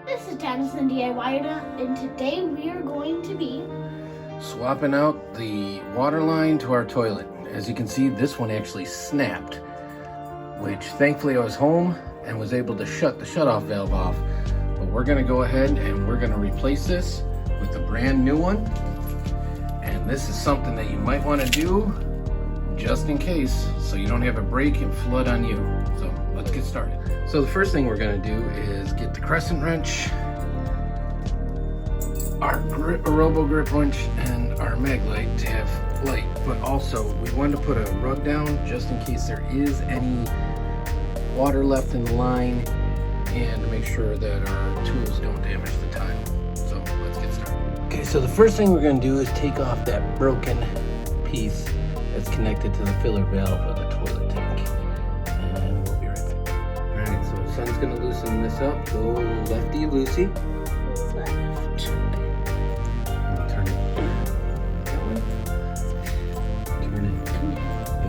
This is Dennison DIY, and today we are going to be swapping out the water line to our toilet. As you can see, this one actually snapped, which thankfully I was home and was able to shut the shutoff valve off. But we're gonna go ahead and we're gonna replace this with a brand new one. And this is something that you might wanna do just in case, so you don't have a break and flood on you. So let's get started. So the first thing we're gonna do is get the crescent wrench, our robo grip wrench, and our mag light to have light. But also we wanted to put a rug down just in case there is any water left in the line, and to make sure that our tools don't damage the tile. So let's get started. Okay, so the first thing we're gonna do is take off that broken piece that's connected to the filler valve of the toilet tank. And we'll be right back. All right, so Son's gonna loosen this up. Go lefty loosey. left. And turn it that way. Turn it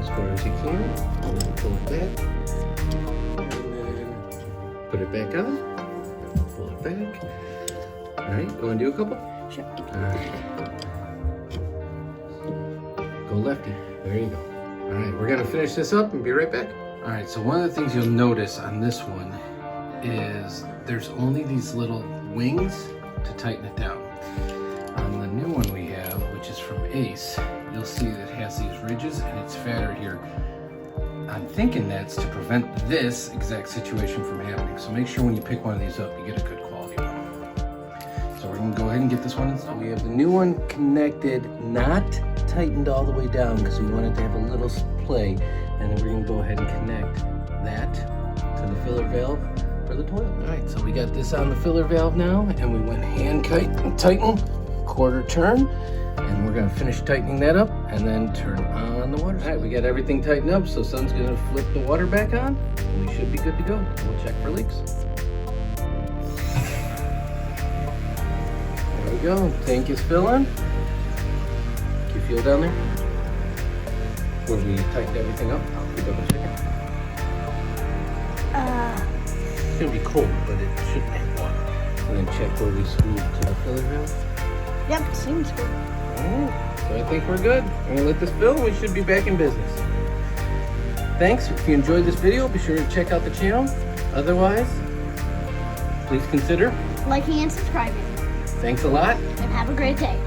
as far as you can. And then pull it back. And then put it back on. Pull it back. All right, you wanna do a couple? Sure. All right. Go lefty. There you go. All right, we're gonna finish this up and be right back. All right, so one of the things you'll notice on this one is there's only these little wings to tighten it down. On the new one we have, which is from Ace, you'll see that it has these ridges and it's fatter here. I'm thinking that's to prevent this exact situation from happening. So make sure when you pick one of these up, you get a good quality one. So we're gonna go ahead and get this one installed. We have the new one connected, not tightened all the way down because we wanted to have a little play, and then we're gonna go ahead and connect that to the filler valve for the toilet. All right, so we got this on the filler valve now, and we went hand tighten, quarter turn, and we're gonna finish tightening that up and then turn on the water. All right, we got everything tightened up, so Son's gonna flip the water back on, and we should be good to go. We'll check for leaks. There we go, tank is filling. Can you feel down there? Where we tightened everything up? We double check it. It's gonna be cold, but it shouldn't have water. And then check where we screwed to the filler valve. Yep, seems good. Alright, so I think we're good. I'm gonna let this fill and we should be back in business. Thanks. If you enjoyed this video, be sure to check out the channel. Otherwise, please consider Liking and subscribing. Thanks a lot. And have a great day.